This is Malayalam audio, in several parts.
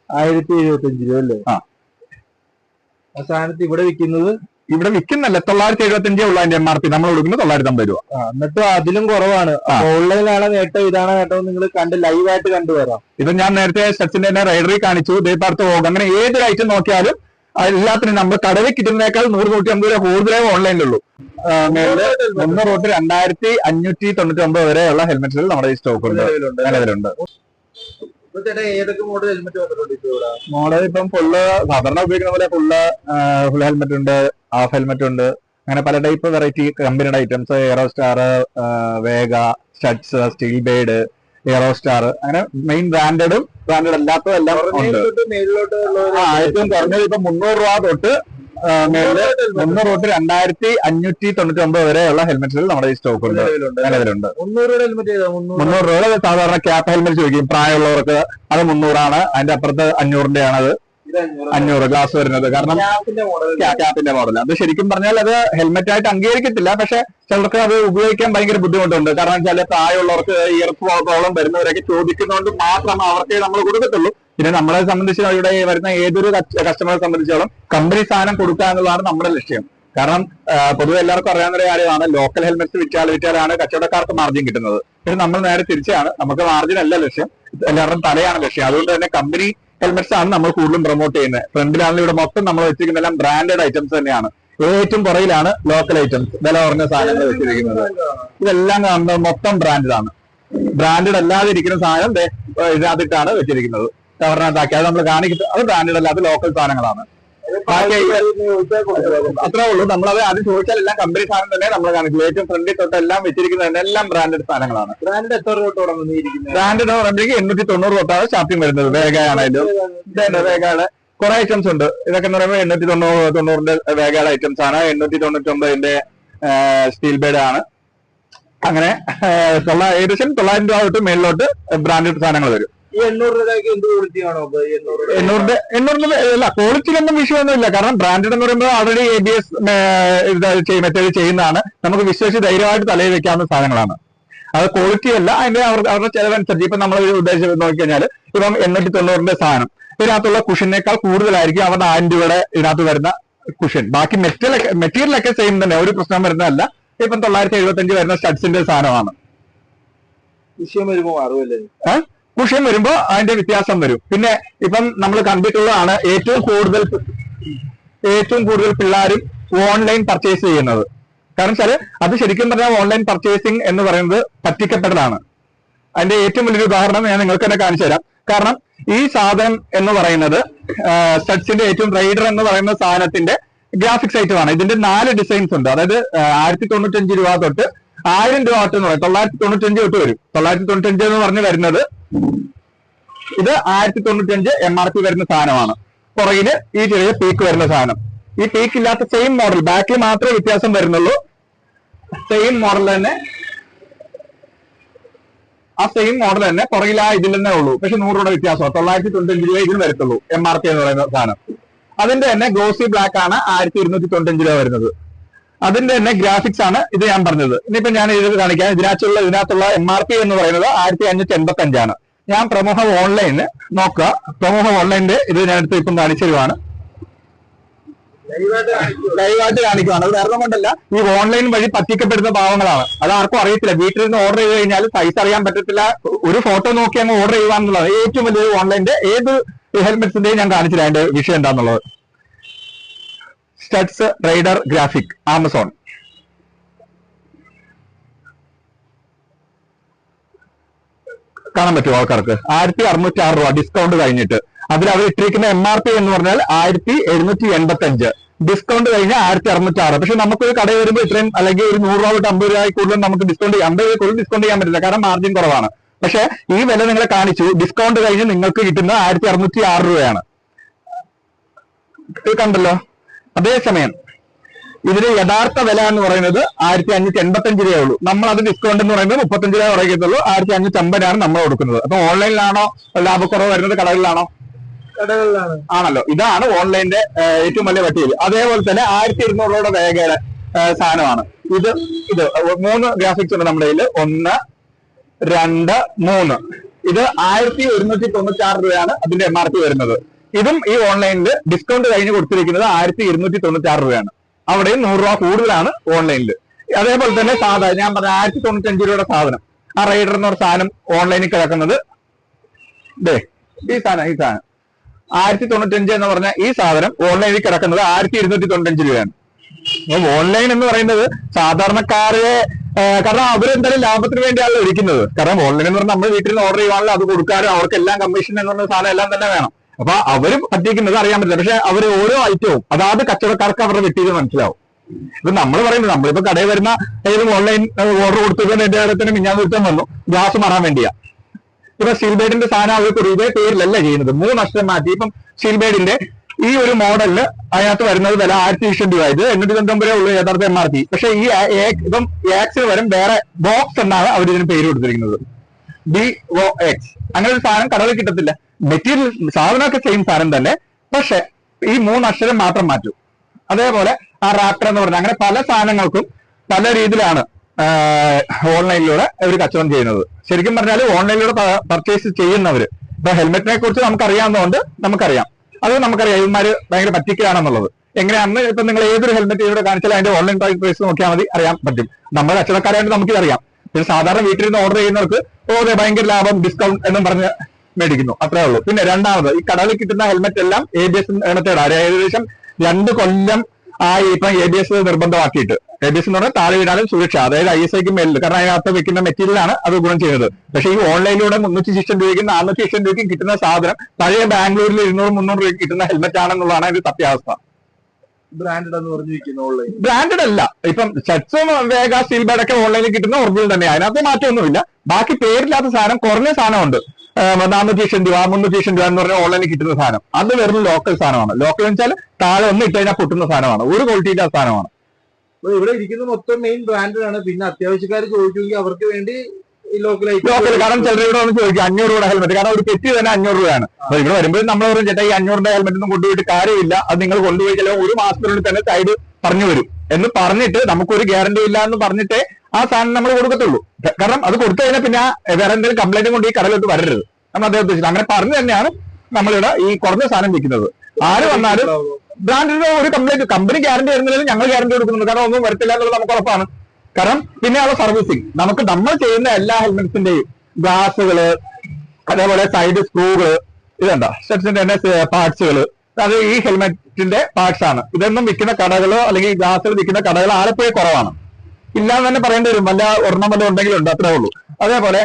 1075 രൂപ അല്ലേ? ആ സ്ഥാനത്ത് ഇവിടെ വിൽക്കുന്നത് ഇവിടെ വിൽക്കുന്നല്ല 975 ഉള്ള അതിന്റെ MRP, നമ്മൾ കൊടുക്കുന്നത് 950 രൂപ. എന്നിട്ടും അതിലും കുറവാണ്. ഓൺലൈനിലാണ് നേട്ടം, ഇതാണ് നേട്ടം നിങ്ങൾ കണ്ട് ലൈവായിട്ട് കണ്ടുവരാം. ഇത് ഞാൻ നേരത്തെ സ്റ്റെപ്സിന്റെ തന്നെ റൈഡറി കാണിച്ചു, ദേപ്പാർത്ത് പോകും, അങ്ങനെ ഏതൊരു ഐറ്റം നോക്കിയാലും എല്ലാത്തിനും നമ്മൾ കടവിൽ കിട്ടുന്നതിനേക്കാൾ 100-150 രൂപ കൂടുതലേ ഓൺലൈനിലുള്ളൂ. 300 തൊട്ട് 2599 വരെയുള്ള ഹെൽമെറ്റുകൾ നമ്മുടെ ഈ സ്റ്റോക്ക് ഉണ്ട്, നിലവിലുണ്ട്. ഏതൊക്കെ മോഡൽ ഹെൽമെറ്റ് വന്നിട്ടുണ്ട്? മോഡൽ ഇപ്പം ഫുള്ള് സാധാരണ ഉപയോഗിക്കുന്ന പോലെ ഫുൾ ഹെൽമെറ്റ് ഉണ്ട്, ഹാഫ് ഹെൽമെറ്റ് ഉണ്ട്, അങ്ങനെ പല ടൈപ്പ് വെറൈറ്റി കമ്പനിയുടെ items, Aero Star, Vega, Studds, Steelbird, Aero Star, അങ്ങനെ മെയിൻ ബ്രാൻഡഡ് അല്ലാത്തതും എല്ലാം ഉണ്ട്. ഏറ്റവും കുറഞ്ഞത് ഇപ്പൊ 300 രൂപ തൊട്ട് 300 തൊട്ട് 2599 വരെയുള്ള ഹെൽമെറ്റുകൾ നമ്മുടെ ഈ സ്റ്റോക്ക് ഉണ്ട്, നിലവിലുണ്ട്. 300 രൂപ സാധാരണ ക്യാപ്പ് ഹെൽമെറ്റ് ചോദിക്കും പ്രായമുള്ളവർക്ക്, അത് 300 അതിന്റെ അപ്പുറത്ത് 500 ആണത്, 500 ഗ്ലാസ് വരുന്നത്. കാരണം ക്യാപ്പിന്റെ മോഡൽ അത് ശരിക്കും പറഞ്ഞാൽ അത് ഹെൽമെറ്റ് ആയിട്ട് അംഗീകരിക്കത്തില്ല, പക്ഷെ ചിലർക്ക് അത് ഉപയോഗിക്കാൻ ഭയങ്കര ബുദ്ധിമുട്ടുണ്ട്. കാരണം വെച്ചാൽ പ്രായമുള്ളവർക്ക് ഇയർ പ്രോബ്ലം വരുന്നവരൊക്കെ ചോദിക്കുന്നതുകൊണ്ട് മാത്രം അവർക്ക് നമ്മൾ കൊടുക്കത്തുള്ളൂ. പിന്നെ നമ്മളെ സംബന്ധിച്ച് ഇവിടെ വരുന്ന ഏതൊരു കസ്റ്റമറെ സംബന്ധിച്ചോളം കമ്പനി സാധനം കൊടുക്കുക എന്നുള്ളതാണ് നമ്മുടെ ലക്ഷ്യം. കാരണം പൊതുവെ എല്ലാവർക്കും അറിയാവുന്ന ഒരു കാര്യമാണ്, ലോക്കൽ ഹെൽമെറ്റ്സ് വിറ്റാലാണ് കച്ചവടക്കാർക്ക് മാർജിൻ കിട്ടുന്നത്. പക്ഷെ നമ്മൾ നേരെ തിരിച്ചാണ്, നമുക്ക് മാർജിൻ അല്ല ലക്ഷ്യം, എല്ലാവരുടെയും തലയാണ് ലക്ഷ്യം. അതുകൊണ്ട് തന്നെ കമ്പനി ഹെൽമെറ്റ്സ് ആണ് നമ്മൾ കൂടുതലും പ്രൊമോട്ട് ചെയ്യുന്നത്. ഫ്രണ്ടിലാണെങ്കിൽ ഇവിടെ മൊത്തം നമ്മൾ വെച്ചിരിക്കുന്ന എല്ലാം ബ്രാൻഡഡ് ഐറ്റംസ് തന്നെയാണ്. ഏറ്റവും പുറയിലാണ് ലോക്കൽ ഐറ്റംസ്, വില കുറഞ്ഞ സാധനങ്ങൾ വെച്ചിരിക്കുന്നത്. ഇതെല്ലാം മൊത്തം ബ്രാൻഡഡ് ആണ്. ബ്രാൻഡഡ് അല്ലാതെ ഇരിക്കുന്ന സാധനം ഇതിനകത്തിട്ടാണ് വെച്ചിരിക്കുന്നത്, കവറിനകത്താക്കി. അത് നമ്മൾ കാണിക്കുന്നത് അത് ബ്രാൻഡഡ് അല്ലാതെ ലോക്കൽ സാധനങ്ങളാണ്. അത്രേ ഉള്ളൂ. നമ്മളത് ആദ്യം ചോദിച്ചാൽ എല്ലാം കമ്പനി സാധനം തന്നെ നമ്മൾ കാണിക്കും. ഏറ്റവും ഫ്രണ്ടിൽ തൊട്ട് എല്ലാം വെച്ചിരിക്കുന്നത് എല്ലാം ബ്രാൻഡഡ് സാധനങ്ങളാണ്. ബ്രാൻഡ് എത്ര രൂപ തുടങ്ങുന്നത്? ബ്രാൻഡ് എന്ന് പറയുമ്പോഴേക്ക് 890 തൊട്ടാണ് സ്റ്റാർട്ടിങ് വരുന്നത്. വേഗയാണേലും വേഗയുടെ കുറെ ഐറ്റംസ് ഉണ്ട്. ഇതൊക്കെ എന്ന് പറയുമ്പോൾ 890 വേഗയുടെ ഐറ്റംസ് ആണ്. 899 സ്റ്റീൽ ബേഡ് ആണ്. അങ്ങനെ ഏകദേശം 900 രൂപ തൊട്ട് മേളിലോട്ട് ബ്രാൻഡഡ് സാധനങ്ങൾ വരും. ഈ 800 രൂപയ്ക്ക് എന്ത് ക്വാളിറ്റി ആണോ? 800 അല്ല, ക്വാളിറ്റിയിലൊന്നും വിഷയമൊന്നുമില്ല. കാരണം ബ്രാൻഡഡ് എന്ന് പറയുമ്പോൾ ഓൾറെഡി ABS മെത്തേഡ് ചെയ്യുന്നതാണ്. നമുക്ക് വിശ്വസിച്ച് ധൈര്യമായിട്ട് തലയിൽ വെക്കാവുന്ന സാധനങ്ങളാണ്. അത് ക്വാളിറ്റി അല്ല, അതിന്റെ അവരുടെ ചെലവനുസരിച്ച്. ഇപ്പൊ നമ്മൾ ഉദ്ദേശിച്ച് നോക്കിക്കഴിഞ്ഞാൽ ഇപ്പം 890 സാധനം ഇതിനകത്തുള്ള കുഷനേക്കാൾ കൂടുതലായിരിക്കും അവരുടെ 1000 രൂപയുടെ ഇതിനകത്ത് വരുന്ന കുഷൻ. ബാക്കി മെറ്റീരിയലൊക്കെ സെയിം തന്നെ, ഒരു പ്രശ്നം വരുന്നതല്ല. ഇപ്പം 975 വരുന്ന സ്റ്റഡ്സിന്റെ സാധനമാണ്. വിഷയം വരുമ്പോ മാറുമല്ലേ? കുഷൻ വരുമ്പോ അതിന്റെ വ്യത്യാസം വരും. പിന്നെ ഇപ്പം നമ്മൾ കണ്ടിട്ടുള്ളതാണ് ഏറ്റവും കൂടുതൽ പിള്ളേരും ഓൺലൈൻ പർച്ചേസ് ചെയ്യുന്നത്. കാരണം വെച്ചാൽ അത് ശരിക്കും പറഞ്ഞാൽ ഓൺലൈൻ പർച്ചേസിങ് എന്ന് പറയുന്നത് പറ്റിക്കപ്പെടലാണ്. അതിന്റെ ഏറ്റവും വലിയൊരു ഉദാഹരണം ഞാൻ നിങ്ങൾക്ക് തന്നെ കാണിച്ചു തരാം. കാരണം ഈ സാധനം എന്ന് പറയുന്നത് സ്റ്റഡ്സിന്റെ ഏറ്റവും റൈഡർ എന്ന് പറയുന്ന സാധനത്തിന്റെ ഗ്രാഫിക്സ് ഐറ്റമാണ്. ഇതിന്റെ 4 ഡിസൈൻസ് ഉണ്ട്. അതായത് 1095 രൂപ തൊട്ട് 1000 രൂപ തൊട്ട് എന്ന് പറയും 995 തൊട്ട് വരും. 995 എന്ന് പറഞ്ഞ് വരുന്നത് ഇത് 1095 MRP വരുന്ന സാധനമാണ്. പുറകില് ഈ ചെറിയ പീക്ക് വരുന്ന സാധനം. ഈ പീക്ക് ഇല്ലാത്ത സെയിം മോഡൽ, ബാക്കിൽ മാത്രമേ വ്യത്യാസം വരുന്നുള്ളൂ. സെയിം മോഡൽ തന്നെ, ആ സെയിം മോഡൽ തന്നെ പുറകിൽ ഇതിൽ തന്നെ ഉള്ളൂ. പക്ഷെ 100 രൂപ വ്യത്യാസം, 995 രൂപ ഇതിന് വരത്തുള്ളൂ. MRP എന്ന് പറയുന്ന സാധനം. അതിന്റെ തന്നെ ഗ്ലോസി ബ്ലാക്ക് ആണ് 1295 രൂപ വരുന്നത്. അതിന്റെ തന്നെ ഗ്രാഫിക്സ് ആണ് ഇത് ഞാൻ പറഞ്ഞത്. ഇനിയിപ്പോ ഞാൻ ഇത് കാണിക്കാം. ഇതിനകത്തുള്ള MRP എന്ന് പറയുന്നത് 1585 ആണ്. ഞാൻ പ്രമുഖ ഓൺലൈനിൽ നോക്കുക. പ്രമുഖ ഓൺലൈനിന്റെ ഇത് ഞാൻ എടുത്ത് ഇപ്പം കാണിച്ചു തരുവാണ്. ലൈവായിട്ട് കാണിക്കുവാണ്. അത് വേറെ കൊണ്ടല്ല, ഈ ഓൺലൈൻ വഴി പറ്റിക്കപ്പെടുന്ന പാവങ്ങളാണ്. അത് ആർക്കും അറിയത്തില്ല. വീട്ടിൽ നിന്ന് ഓർഡർ ചെയ്ത് കഴിഞ്ഞാൽ സൈസ് അറിയാൻ പറ്റത്തില്ല. ഒരു ഫോട്ടോ നോക്കി അങ്ങ് ഓർഡർ ചെയ്യുവാന്നുള്ളത് ഏറ്റവും വലിയ ഓൺലൈനിന്റെ ഏത് ഹെൽമെറ്റ്സിന്റെയും ഞാൻ കാണിച്ചില്ല അതിന്റെ വിഷയം എന്താന്നുള്ളത്. Studs rider graphic, Amazon. കാണാൻ പറ്റുമോ ആൾക്കാർക്ക്? 1606 രൂപ ഡിസ്കൗണ്ട് കഴിഞ്ഞിട്ട്. അതിൽ അവർ ഇട്ടിരിക്കുന്ന MRP എന്ന് പറഞ്ഞാൽ 1785, ഡിസ്കൗണ്ട് കഴിഞ്ഞാൽ 1606. പക്ഷെ നമുക്കൊരു കടയിൽ വരുമ്പോൾ ഇത്രയും, അല്ലെങ്കിൽ ഒരു 100 രൂപ തൊട്ട് 50 രൂപ കൂടുതൽ നമുക്ക് ഡിസ്കൗണ്ട് ചെയ്യാം. 50 രൂപ കൂടുതൽ ഡിസ്കൗണ്ട് ചെയ്യാൻ പറ്റില്ല, കാരണം മാർജിൻ കുറവാണ്. പക്ഷെ ഈ വില നിങ്ങളെ കാണിച്ചു, ഡിസ്കൗണ്ട് കഴിഞ്ഞ് നിങ്ങൾക്ക് കിട്ടുന്ന 1606 രൂപയാണ്. കണ്ടല്ലോ. അതേസമയം ഇതിന് യഥാർത്ഥ വില എന്ന് പറയുന്നത് 1585 രൂപയേ ഉള്ളൂ. നമ്മൾ അത് ഡിസ്കൗണ്ട് എന്ന് പറയുന്നത് 35 രൂപ കുറയ്ക്കത്തുള്ളൂ. 1550 നമ്മൾ കൊടുക്കുന്നത്. അപ്പൊ ഓൺലൈനിലാണോ ലാഭക്കുറവ് വരുന്നത്, കടകളിലാണോ? ആണല്ലോ. ഇതാണ് ഓൺലൈനിന്റെ ഏറ്റവും വലിയ പട്ടികയിൽ. അതേപോലെ തന്നെ 1200 രൂപയുടെ വേഗയുടെ സാധനമാണ് ഇത്. 3 ഗ്രാഫിക്സ് ഉണ്ട് നമ്മുടെ കയ്യിൽ. 1, 2, 3. ഇത് 1196 രൂപയാണ് അതിന്റെ MRP വരുന്നത്. ഇതും ഈ ഓൺലൈനിൽ ഡിസ്കൗണ്ട് കഴിഞ്ഞ് കൊടുത്തിരിക്കുന്നത് 1296 രൂപയാണ്. അവിടെയും 100 രൂപ കൂടുതലാണ് ഓൺലൈനിൽ. അതേപോലെ തന്നെ സാധാരണ ഞാൻ പറഞ്ഞ 1095 രൂപയുടെ സാധനം, ആ റൈഡർ എന്ന് പറഞ്ഞ സാധനം ഓൺലൈനിൽ കിടക്കുന്നത് ഈ സാധനം 1095 എന്ന് പറഞ്ഞ ഈ സാധനം ഓൺലൈനിൽ കിടക്കുന്നത് 1295 രൂപയാണ്. അപ്പൊ ഓൺലൈൻ എന്ന് പറയുന്നത് സാധാരണക്കാരെ, കാരണം അവരെന്തായാലും ലാഭത്തിന് വേണ്ടിയാണ് ഇരിക്കുന്നത്. കാരണം ഓൺലൈൻ എന്ന് പറഞ്ഞാൽ നമ്മൾ വീട്ടിൽ നിന്ന് ഓർഡർ ചെയ്യുവാണെങ്കിൽ അത് കൊടുക്കാനും അവർക്ക് എല്ലാം കമ്മീഷൻ എന്ന് പറഞ്ഞ സാധനം എല്ലാം തന്നെ വേണം. അപ്പൊ അവര് പറ്റിക്കുന്നത് അറിയാൻ പറ്റില്ല. പക്ഷെ അവര് ഓരോ ഐറ്റവും അതാത് കച്ചവടക്കാർക്ക് അവരുടെ വെട്ടിയത് മനസ്സിലാവും. ഇപ്പൊ നമ്മൾ പറയുന്നത് നമ്മളിപ്പോ കടയിൽ വരുന്ന ഏതും ഓൺലൈൻ ഓർഡർ കൊടുത്തതിന് എന്റെ കാര്യത്തിന് മിഞ്ഞാൻ ദിവസം വന്നു ഗ്ലാസ് മാറാൻ വേണ്ടിയാ. ഇപ്പൊ സ്റ്റീൽബേഡിന്റെ സാധനം അവർക്ക് ഇതേ പേരിലല്ല ചെയ്യുന്നത്, 3 അക്ഷരം മാറ്റി. ഇപ്പം സ്റ്റീൽബേഡിന്റെ ഈ ഒരു മോഡലിന് അതിനകത്ത് വരുന്നത് വില 1200 രൂപ, ഇത് 899 ഉള്ളൂ യഥാർത്ഥ MRP. പക്ഷെ ഈ ഇപ്പം ആക്സിന് വരും വേറെ ബോക്സ് എന്നാണ് അവർ ഇതിന് പേര് കൊടുത്തിരിക്കുന്നത്, BOX. അങ്ങനെ ഒരു സാധനം കടകളിൽ കിട്ടത്തില്ല. മെറ്റീരിയൽ സാധനമൊക്കെ സെയിം സാധനം തന്നെ, പക്ഷെ ഈ 3 അക്ഷരം മാത്രം മാറ്റും. അതേപോലെ ആ റാപ്റ്റർ എന്ന് പറഞ്ഞാൽ അങ്ങനെ പല സാധനങ്ങൾക്കും പല രീതിയിലാണ് ഓൺലൈനിലൂടെ അവർ കച്ചവടം ചെയ്യുന്നത്. ശരിക്കും പറഞ്ഞാൽ ഓൺലൈനിലൂടെ പർച്ചേസ് ചെയ്യുന്നവര്, ഇപ്പൊ ഹെൽമെറ്റിനെ കുറിച്ച് നമുക്കറിയാവുന്നതുകൊണ്ട് നമുക്കറിയാം, അത് നമുക്കറിയാം ഇവന്മാര് ഭയങ്കര പറ്റിക്കലാണെന്നുള്ളത്. എങ്ങനെയാണെന്ന് ഇപ്പൊ നിങ്ങൾ ഏതൊരു ഹെൽമെറ്റ് ഇവിടെ കാണിച്ചാലും അതിന്റെ ഓൺലൈൻ പ്രൈസ് നോക്കിയാൽ മതി, അറിയാൻ പറ്റും. നമ്മുടെ കച്ചവടക്കാരായിട്ട് നമുക്കിതറിയാം. പിന്നെ സാധാരണ വീട്ടിൽ നിന്ന് ഓർഡർ ചെയ്യുന്നവർക്ക് ഭയങ്കര ലാഭം, ഡിസ്കൗണ്ട് എന്നും പറഞ്ഞ് മേടിക്കുന്നു, അത്രേ ഉള്ളൂ. പിന്നെ രണ്ടാമത്, ഈ കടകളിൽ കിട്ടുന്ന ഹെൽമെറ്റ് എല്ലാം ABS മെത്തേഡാണ്. ഏകദേശം 2 കൊല്ലം ആയി ഇപ്പം ABS നിർബന്ധമാക്കിയിട്ട്. ABS എന്ന് പറഞ്ഞാൽ താഴെ വീണാലും സുരക്ഷ, അതായത് ISIക്ക് മേലിൽ, കാരണം അതിനകത്ത് വെക്കുന്ന മെറ്റീരിയലാണ് അത് ഗുണം ചെയ്യുന്നത്. പക്ഷേ ഈ ഓൺലൈനിലൂടെ 360 രൂപയ്ക്കും 460 രൂപയ്ക്കും കിട്ടുന്ന സാധനം പഴയ ബാംഗ്ലൂരിൽ 200-300 രൂപയ്ക്ക് കിട്ടുന്ന ഹെൽമെറ്റ് ആണെന്നുള്ളതാണ് അതിന്റെ സത്യാവസ്ഥ. ബ്രാൻഡഡ് എന്ന് പറഞ്ഞിരിക്കുന്നു ഓൺലൈൻ. ബ്രാൻഡഡ് അല്ല. ഇപ്പം ഷർട്ട്സും വേഗ സ്റ്റീൽബേഡ് ഒക്കെ ഓൺലൈനിൽ കിട്ടുന്ന ഒറിജിനൽ തന്നെ, അതിനകത്ത് മാറ്റമൊന്നുമില്ല. ബാക്കി പേരില്ലാത്ത സാധനം കുറഞ്ഞ സാധനമുണ്ട്, 460 രൂപ 360 രൂപ എന്ന് പറഞ്ഞാൽ ഓൺലൈനിൽ കിട്ടുന്ന സാധനം. അത് വെറും ലോക്കൽ സാധനമാണ്. ലോക്കൽ എന്ന് വെച്ചാൽ താഴെ ഒന്ന് ഇട്ട് കഴിഞ്ഞാൽ പൊട്ടുന്ന സാധനമാണ്, ഒരു ക്വാളിറ്റിയിലെ സാധനമാണ്. ഇവിടെ ഇരിക്കുന്ന മൊത്തം മെയിൻ ബ്രാൻഡാണ്. പിന്നെ അത്യാവശ്യക്കാർ ചോദിക്കുമെങ്കിൽ അവർക്ക് വേണ്ടി ലോക്കൽ, കാരണം ചിലർ ഇവിടെ വന്ന് ചോദിക്കും 500 രൂപയുടെ ഹെൽമെറ്റ്, കാരണം ഒരു പെറ്റി തന്നെ 500 രൂപയാണ്. അപ്പൊ ഇവിടെ വരുമ്പോൾ നമ്മൾ പറയും ചേട്ടാ ഈ 500 ഹെൽമെറ്റ് ഒന്നും കൊണ്ടുപോയിട്ട് കാര്യമില്ല, അത് നിങ്ങൾ കൊണ്ടുപോയി ചിലപ്പോൾ 1 മാസത്തിനുള്ളിൽ തന്നെ സൈഡ് പറഞ്ഞു വരും എന്ന് പറഞ്ഞിട്ട് നമുക്കൊരു ഗ്യാരണ്ടി ഇല്ല എന്ന് പറഞ്ഞിട്ടേ ആ സാധനം നമ്മൾ കൊടുക്കത്തുള്ളൂ. കാരണം അത് കൊടുത്തു കഴിഞ്ഞാൽ പിന്നെ വേറെ എന്തെങ്കിലും കംപ്ലൈന്റ് കൊണ്ട് ഈ കടയിലോട്ട് വരരുത് നമ്മൾ അദ്ദേഹം ഉദ്ദേശിച്ചത്. അങ്ങനെ പറഞ്ഞു തന്നെയാണ് നമ്മളിവിടെ ഈ കുറഞ്ഞ സാധനം വിൽക്കുന്നത്. ആര് വന്നാലും ബ്രാൻഡിന്റെ ഒരു കംപ്ലൈന്റ്, കമ്പനി ഗ്യാരണ്ടി തരുന്നതിൽ ഞങ്ങൾ ഗ്യാരണ്ടി കൊടുക്കുന്നുണ്ട്, കാരണം ഒന്നും വരത്തില്ല എന്നുള്ളത് നമുക്ക് ഉറപ്പാണ്. കാരണം പിന്നെയുള്ള സർവീസിങ്, നമ്മൾ ചെയ്യുന്ന എല്ലാ ഹെൽമെറ്റ്സിന്റെയും ഗ്ലാസുകള്, അതേപോലെ സൈഡ് സ്ക്രൂകള്, ഇതെന്താ സ്റ്റെപ്സിന്റെ തന്നെ പാർട്സുകള്, അത് ഈ ഹെൽമെറ്റിന്റെ പാർട്സ് ആണ്. ഇതൊന്നും വിൽക്കുന്ന കടകളോ അല്ലെങ്കിൽ ഗ്ലാസുകൾ വിൽക്കുന്ന കടകൾ ആലപ്പുഴ കുറവാണ്, ഇല്ലാന്ന് തന്നെ പറയേണ്ടി വരും. വല്ല ഒരെണ്ണം വല്ല ഉണ്ടെങ്കിലും അത്രേ ഉള്ളൂ. അതേപോലെ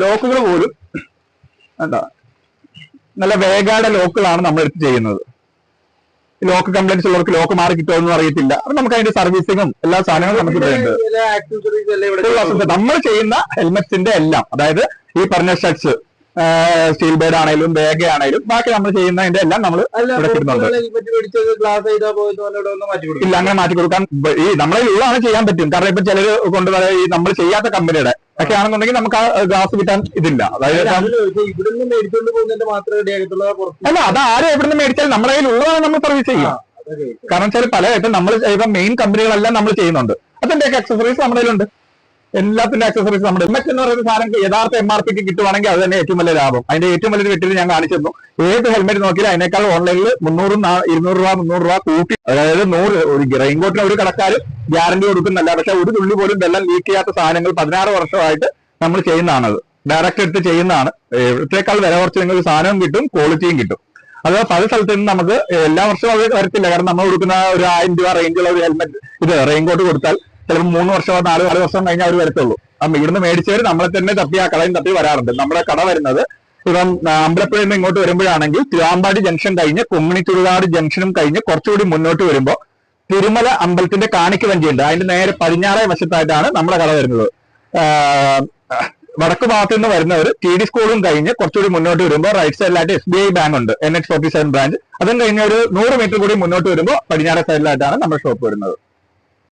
ലോക്കുകൾ പോലും എന്താ നല്ല വേഗയുടെ ലോക്കുകളാണ് നമ്മൾ എടുത്ത് ചെയ്യുന്നത്. ലോക്ക് കംപ്ലൈന്റ്സ് ഉള്ളവർക്ക് ലോക്ക് മാറി കിട്ടുമെന്നും അറിയത്തില്ല. അപ്പൊ നമുക്ക് അതിന്റെ സർവീസിങ്ങും എല്ലാ സാധനങ്ങളും നമുക്ക് നമ്മൾ ചെയ്യുന്ന ഹെൽമെറ്റ്സിന്റെ എല്ലാം, അതായത് ഈ പറഞ്ഞ ഷർട്ട്സ്, സ്റ്റീൽ ബേഡ് ആണെങ്കിലും ബാഗ് ആണെങ്കിലും ബാക്കി നമ്മൾ ചെയ്യുന്നതിന്റെ എല്ലാം നമ്മൾ ഇല്ല അങ്ങനെ മാറ്റി കൊടുക്കാൻ ഈ നമ്മളെ ഉള്ളതാണ് ചെയ്യാൻ പറ്റും. കാരണം ഇപ്പൊ ചിലർ കൊണ്ടുവരാൻ ഈ നമ്മൾ ചെയ്യാത്ത കമ്പനിയുടെ ഒക്കെ ആണെന്നുണ്ടെങ്കിൽ നമുക്ക് ആ ഗ്ലാസ് കിട്ടാൻ ഇതില്ല. അതായത് ഇവിടുന്ന് മേടിച്ചുകൊണ്ട് പോകുന്നതിന്റെ മാത്രമേ അല്ല, അത് ആരും എവിടുന്ന് മേടിച്ചാൽ നമ്മുടെ കയ്യിൽ ഉള്ളതാണ് നമ്മൾ സർവീസ് ചെയ്യും. കാരണം വെച്ചാൽ പല ഇപ്പം നമ്മൾ ഇപ്പം മെയിൻ കമ്പനികളെല്ലാം നമ്മൾ ചെയ്യുന്നുണ്ട്, അതിന്റെയൊക്കെ അക്സസറീസ് നമ്മുടെ കയ്യിലുണ്ട്. എല്ലാത്തിന്റെ അക്സസറീസ് നമ്മുടെ ഹെൽമെറ്റ് എന്ന് പറയുന്ന സാധനം യഥാർത്ഥ MRPക്ക് കിട്ടുവാണെങ്കിൽ അത് തന്നെ ഏറ്റവും വലിയ ലാഭം. അതിന്റെ ഏറ്റവും വലിയൊരു വെട്ടിൽ ഞാൻ കാണിച്ചിരുന്നു. ഏത് ഹെൽമെറ്റ് നോക്കിയാലും അതിനേക്കാൾ ഓൺലൈനിൽ 300 രൂപ കൂട്ടി, അതായത് 100 ഒരു റെയിൻകോട്ടിന് ഒരു കടക്കാർ ഗ്യാരണ്ടി കൊടുക്കുന്നല്ല. പക്ഷെ ഒരു തുള്ളി പോലും വെള്ളം ലീക്ക് ചെയ്യാത്ത സാധനങ്ങൾ 16 വർഷമായിട്ട് നമ്മൾ ചെയ്യുന്നതാണത്. ഡയറക്റ്റ് എടുത്ത് ചെയ്യുന്നതാണ്. ഇവിടത്തേക്കാൾ വില കുറച്ച് നിങ്ങൾക്ക് സാധനവും കിട്ടും, ക്വാളിറ്റിയും കിട്ടും. അത് പല സ്ഥലത്ത് നിന്ന് നമുക്ക് എല്ലാ വർഷവും അത് വരത്തില്ല. കാരണം നമ്മൾ കൊടുക്കുന്ന ഒരു 1000 രൂപ റേഞ്ചുള്ള ഒരു ഹെൽമെറ്റ് ഇത് റെയിൻകോട്ട് കൊടുത്താൽ ചിലപ്പോൾ 3 വർഷമോ 4 വർഷം കഴിഞ്ഞാൽ അവർ വരത്തുള്ളൂ. അപ്പം ഇവിടുന്ന് മേടിച്ചവർ നമ്മളെ തന്നെ തപ്പി ആ കടയും തപ്പി വരാറുണ്ട്. നമ്മുടെ കട വരുന്നത് ഇപ്പം അമ്പലപ്പുഴയിൽ നിന്ന് ഇങ്ങോട്ട് വരുമ്പോഴാണെങ്കിൽ തിരുവാമ്പാടി ജംഗ്ഷൻ കഴിഞ്ഞ് കുമ്മിണിത്തുറുകാട് ജംഗ്ഷനും കഴിഞ്ഞ് കുറച്ചുകൂടി മുന്നോട്ട് വരുമ്പോൾ തിരുമല അമ്പലത്തിന്റെ കാണിക്ക് വഞ്ചിയുണ്ട്. അതിന്റെ നേരെ പടിഞ്ഞാറേ വശത്തായിട്ടാണ് നമ്മുടെ കട വരുന്നത്. വടക്ക് ഭാഗത്ത് നിന്ന് വരുന്നവർ TD സ്കൂളും കഴിഞ്ഞ് കുറച്ചുകൂടി മുന്നോട്ട് വരുമ്പോൾ റൈറ്റ് സൈഡിലായിട്ട് SBI ബാങ്ക് ഉണ്ട്, NH47 ബ്രാഞ്ച്. അതും കഴിഞ്ഞ് ഒരു 100 മീറ്റർ കൂടി മുന്നോട്ട് വരുമ്പോൾ പടിഞ്ഞാറേ സൈഡിലായിട്ടാണ് നമ്മുടെ ഷോപ്പ് വരുന്നത്.